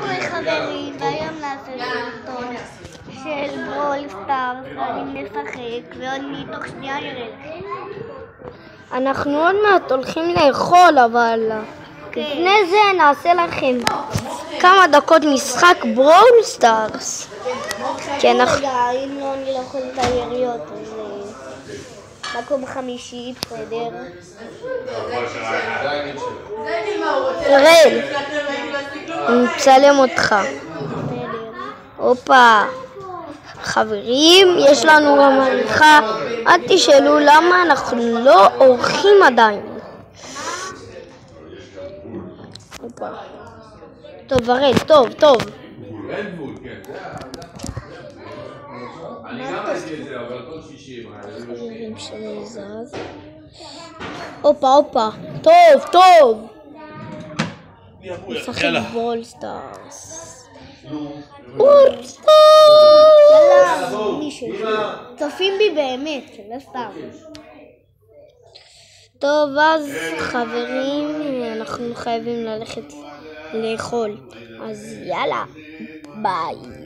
קורה חברים? והיום נעשה סרטון של ברול סטארס, ואני נשחק ועוד מתוך שנייה ירד. אנחנו עוד מעט הולכים לאכול, אבל לפני זה נעשה לכם כמה דקות משחק ברול סטארס. רגע, אם לא אני לא יכול את היריות, אז מקום חמישי, בסדר. אראל, אני מצלם אותך. הופה. חברים, יש לנו גם עריכה. אל תשאלו למה אנחנו לא עורכים עדיין. הופה. טוב, אראל, טוב. אני גם עשיתי את זה, אבל כל 60. חברים שלי זז. הופה. טוב. נשחק ברול סטארס. יאללה, מישהו. צופים בי באמת, לא סתם. טוב, אז חברים, אנחנו חייבים ללכת לאכול. אז יאללה, ביי.